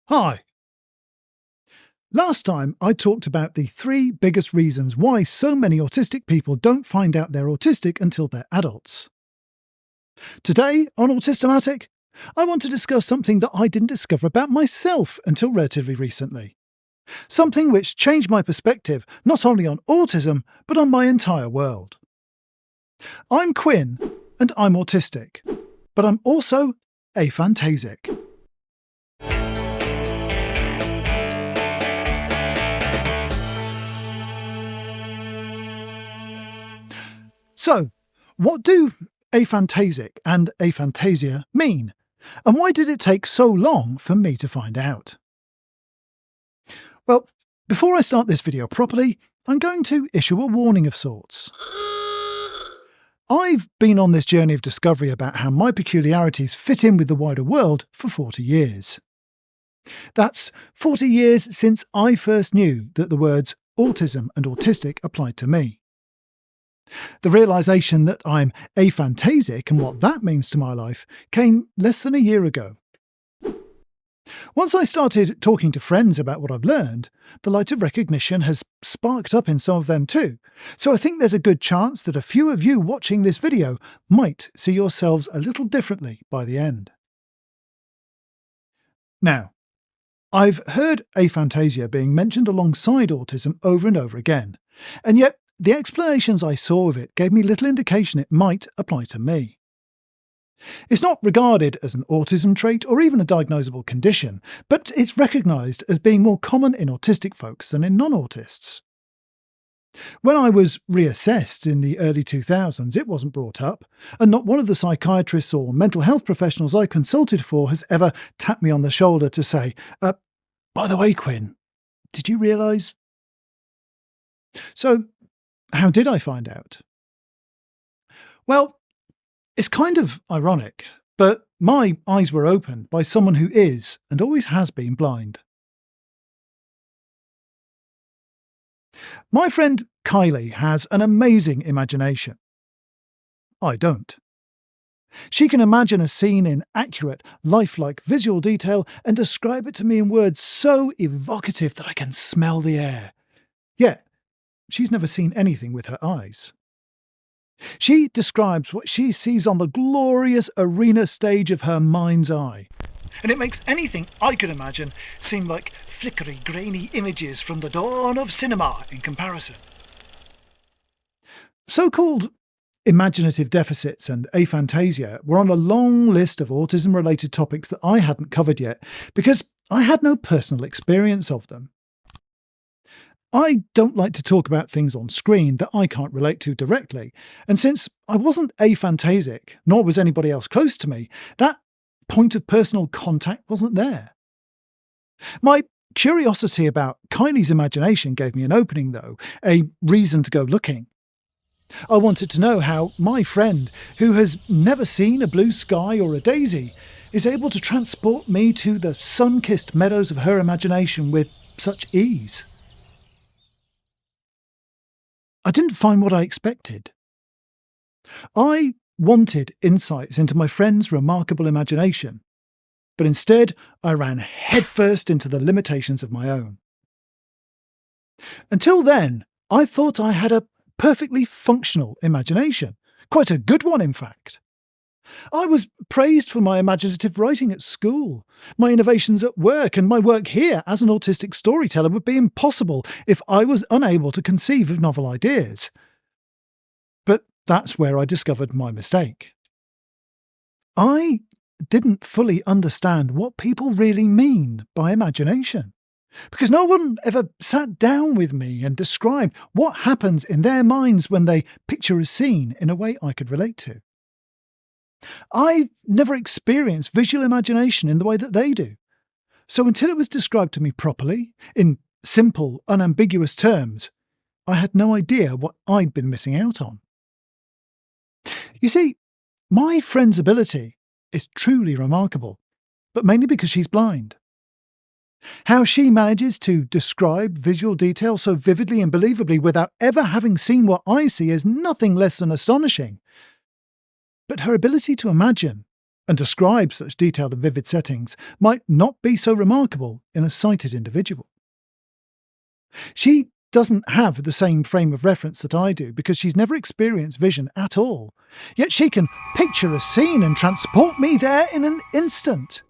Hi. Last time I talked about the three biggest reasons why so many autistic people don't find out they're autistic until they're adults. Today on Autismatic, I want to discuss something that I didn't discover about myself until relatively recently. Something which changed my perspective not only on autism, but on my entire world. I'm Quinn, and I'm autistic, but I'm also aphantasic. So, what do aphantasic and aphantasia mean? And why did it take so long for me to find out? Well, before I start this video properly, I'm going to issue a warning of sorts. I've been on this journey of discovery about how my peculiarities fit in with the wider world for 40 years. That's 40 years since I first knew that the words autism and autistic applied to me. The realisation that I'm aphantasic and what that means to my life came less than a year ago. Once I started talking to friends about what I've learned, the light of recognition has sparked up in some of them too, so I think there's a good chance that a few of you watching this video might see yourselves a little differently by the end. Now, I've heard aphantasia being mentioned alongside autism over and over again, and yet the explanations I saw of it gave me little indication it might apply to me. It's not regarded as an autism trait or even a diagnosable condition, but it's recognised as being more common in autistic folks than in non-autists. When I was reassessed in the early 2000s, it wasn't brought up, and not one of the psychiatrists or mental health professionals I consulted for has ever tapped me on the shoulder to say, by the way, Quinn, did you realise? So, how did I find out? Well, it's kind of ironic, but my eyes were opened by someone who is, and always has been, blind. My friend Kylie has an amazing imagination. I don't. She can imagine a scene in accurate, lifelike visual detail and describe it to me in words so evocative that I can smell the air. Yet, she's never seen anything with her eyes. She describes what she sees on the glorious arena stage of her mind's eye, and it makes anything I could imagine seem like flickery, grainy images from the dawn of cinema in comparison. So-called imaginative deficits and aphantasia were on a long list of autism-related topics that I hadn't covered yet, because I had no personal experience of them. I don't like to talk about things on screen that I can't relate to directly, and since I wasn't aphantasic, nor was anybody else close to me, that point of personal contact wasn't there. My curiosity about Kylie's imagination gave me an opening, though, a reason to go looking. I wanted to know how my friend, who has never seen a blue sky or a daisy, is able to transport me to the sun-kissed meadows of her imagination with such ease. I didn't find what I expected. I wanted insights into my friend's remarkable imagination, but instead I ran headfirst into the limitations of my own. Until then, I thought I had a perfectly functional imagination, quite a good one in fact. I was praised for my imaginative writing at school. My innovations at work and my work here as an autistic storyteller would be impossible if I was unable to conceive of novel ideas. But that's where I discovered my mistake. I didn't fully understand what people really mean by imagination, because no one ever sat down with me and described what happens in their minds when they picture a scene in a way I could relate to. I've never experienced visual imagination in the way that they do. So until it was described to me properly, in simple, unambiguous terms, I had no idea what I'd been missing out on. You see, my friend's ability is truly remarkable, but mainly because she's blind. How she manages to describe visual detail so vividly and believably without ever having seen what I see is nothing less than astonishing. But her ability to imagine and describe such detailed and vivid settings might not be so remarkable in a sighted individual. She doesn't have the same frame of reference that I do because she's never experienced vision at all, yet she can picture a scene and transport me there in an instant.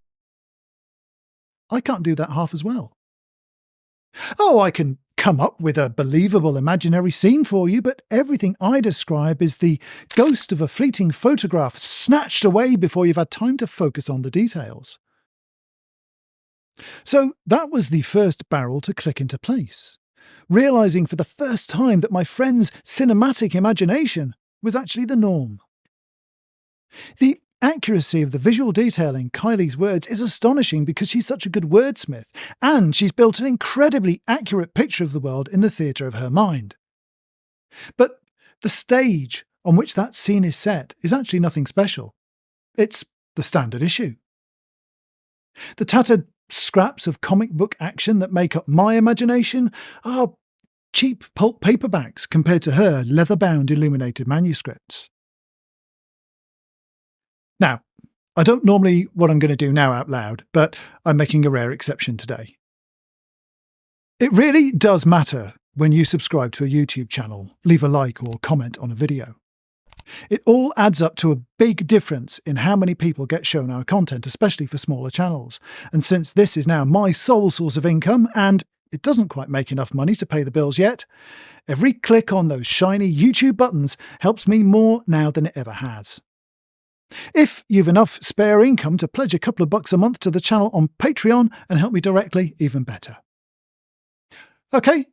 I can't do that half as well. Oh, I can come up with a believable imaginary scene for you, but everything I describe is the ghost of a fleeting photograph snatched away before you've had time to focus on the details. So that was the first barrel to click into place, realising for the first time that my friend's cinematic imagination was actually the norm. The accuracy of the visual detail in Kylie's words is astonishing because she's such a good wordsmith, and she's built an incredibly accurate picture of the world in the theatre of her mind. But the stage on which that scene is set is actually nothing special. It's the standard issue. The tattered scraps of comic book action that make up my imagination are cheap pulp paperbacks compared to her leather-bound illuminated manuscripts. Now, I don't normally what I'm going to do now out loud, but I'm making a rare exception today. It really does matter when you subscribe to a YouTube channel, leave a like or comment on a video. It all adds up to a big difference in how many people get shown our content, especially for smaller channels. And since this is now my sole source of income, and it doesn't quite make enough money to pay the bills yet, every click on those shiny YouTube buttons helps me more now than it ever has. If you've enough spare income to pledge a couple of bucks a month to the channel on Patreon and help me directly, even better. Okay,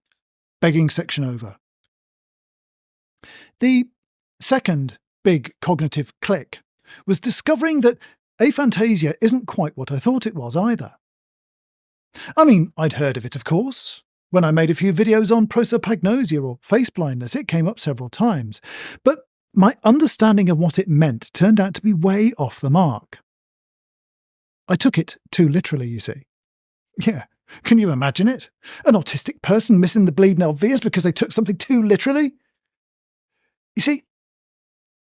begging section over. The second big cognitive click was discovering that aphantasia isn't quite what I thought it was either. I mean, I'd heard of it, of course. When I made a few videos on prosopagnosia or face blindness, it came up several times. But my understanding of what it meant turned out to be way off the mark. I took it too literally, you see. Yeah, can you imagine it? An autistic person missing the bleeding obvious because they took something too literally? You see,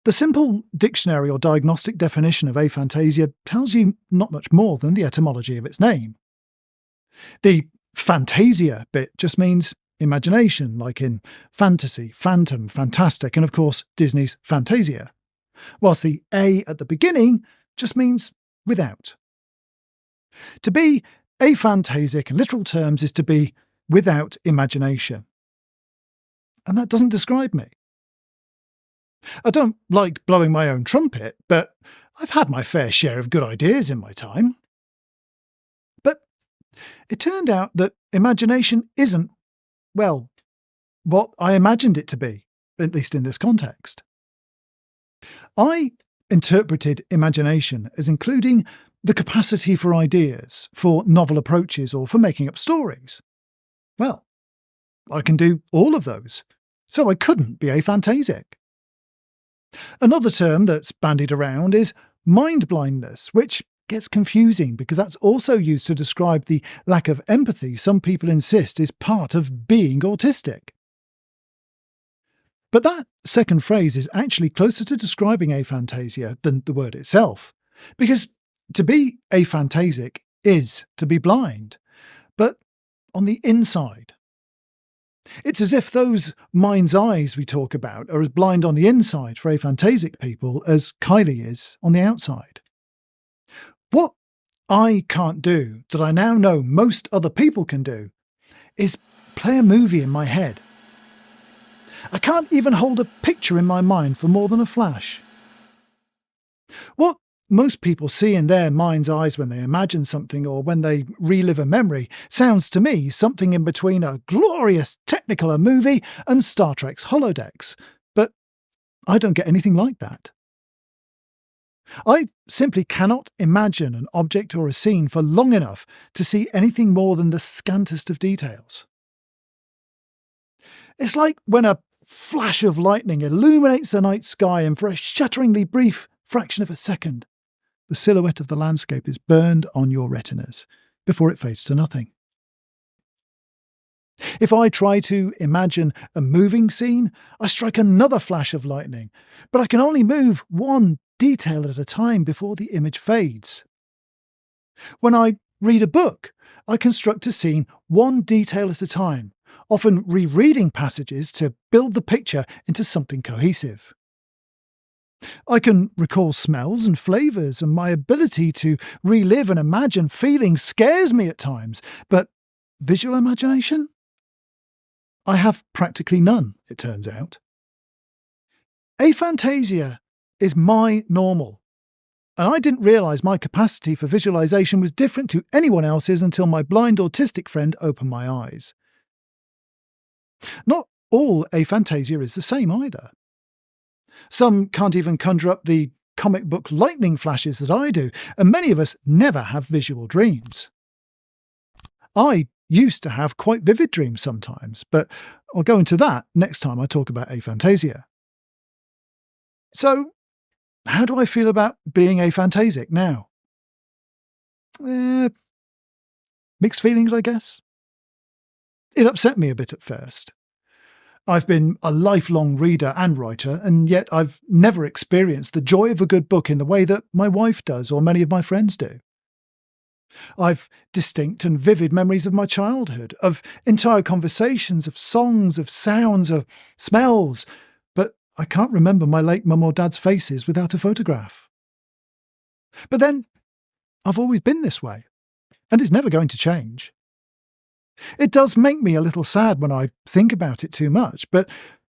the simple dictionary or diagnostic definition of aphantasia tells you not much more than the etymology of its name. The Fantasia bit just means imagination, like in fantasy, phantom, fantastic, and of course Disney's Fantasia, whilst the A at the beginning just means without. To be aphantasic in literal terms is to be without imagination. And that doesn't describe me. I don't like blowing my own trumpet, but I've had my fair share of good ideas in my time. But it turned out that imagination isn't, well, what I imagined it to be, at least in this context. I interpreted imagination as including the capacity for ideas, for novel approaches, or for making up stories. Well, I can do all of those, so I couldn't be aphantasic. Another term that's bandied around is mind blindness, which gets confusing because that's also used to describe the lack of empathy some people insist is part of being autistic. But that second phrase is actually closer to describing aphantasia than the word itself, because to be aphantasic is to be blind, but on the inside. It's as if those mind's eyes we talk about are as blind on the inside for aphantasic people as Kylie is on the outside. What I can't do that I now know most other people can do is play a movie in my head. I can't even hold a picture in my mind for more than a flash. What most people see in their mind's eyes when they imagine something or when they relive a memory sounds to me something in between a glorious Technicolor movie and Star Trek's holodecks, but I don't get anything like that. I simply cannot imagine an object or a scene for long enough to see anything more than the scantest of details. It's like when a flash of lightning illuminates the night sky and for a shudderingly brief fraction of a second, the silhouette of the landscape is burned on your retinas before it fades to nothing. If I try to imagine a moving scene, I strike another flash of lightning, but I can only move 1 detail at a time before the image fades. When I read a book, I construct a scene one detail at a time, often rereading passages to build the picture into something cohesive. I can recall smells and flavours, and my ability to relive and imagine feelings scares me at times, but visual imagination? I have practically none, it turns out. Aphantasia is my normal, and I didn't realise my capacity for visualisation was different to anyone else's until my blind autistic friend opened my eyes. Not all aphantasia is the same either. Some can't even conjure up the comic book lightning flashes that I do, and many of us never have visual dreams. I used to have quite vivid dreams sometimes, but I'll go into that next time I talk about aphantasia. So, how do I feel about being aphantasic now? Mixed feelings, I guess. It upset me a bit at first. I've been a lifelong reader and writer, and yet I've never experienced the joy of a good book in the way that my wife does or many of my friends do. I've distinct and vivid memories of my childhood, of entire conversations, of songs, of sounds, of smells, but I can't remember my late mum or dad's faces without a photograph. But then, I've always been this way, and it's never going to change. It does make me a little sad when I think about it too much, but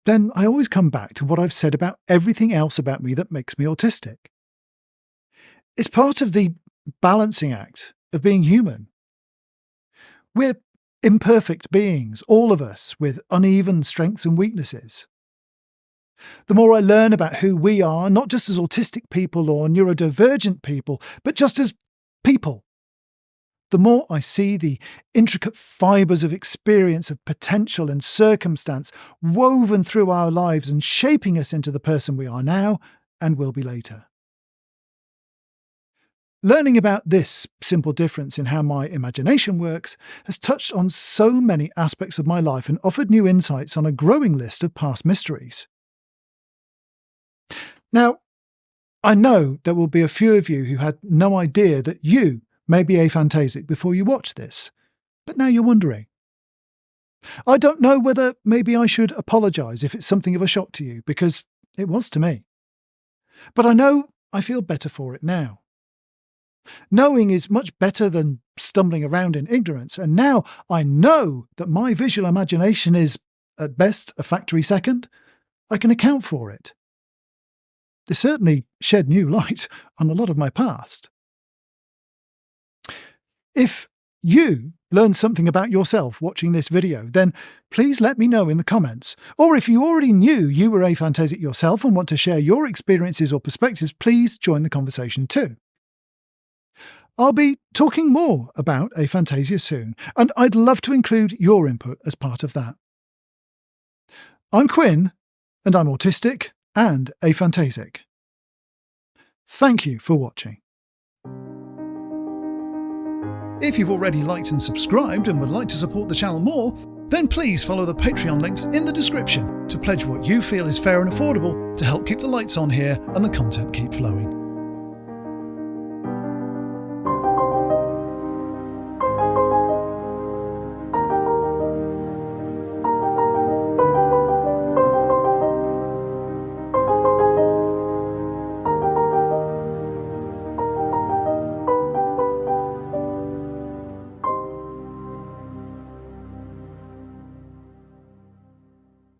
then I always come back to what I've said about everything else about me that makes me autistic. It's part of the balancing act of being human. We're imperfect beings, all of us, with uneven strengths and weaknesses. The more I learn about who we are, not just as autistic people or neurodivergent people, but just as people, the more I see the intricate fibres of experience, of potential and circumstance woven through our lives and shaping us into the person we are now and will be later. Learning about this simple difference in how my imagination works has touched on so many aspects of my life and offered new insights on a growing list of past mysteries. Now, I know there will be a few of you who had no idea that you may be aphantasic before you watch this, but now you're wondering. I don't know whether maybe I should apologise if it's something of a shock to you, because it was to me. But I know I feel better for it now. Knowing is much better than stumbling around in ignorance, and now I know that my visual imagination is, at best, a factory second. I can account for it. This certainly shed new light on a lot of my past. If you learned something about yourself watching this video, then please let me know in the comments. Or if you already knew you were aphantasic yourself and want to share your experiences or perspectives, please join the conversation too. I'll be talking more about aphantasia soon, and I'd love to include your input as part of that. I'm Quinn, and I'm autistic and aphantasic. Thank you for watching. If you've already liked and subscribed and would like to support the channel more, then please follow the Patreon links in the description to pledge what you feel is fair and affordable to help keep the lights on here and the content keep flowing.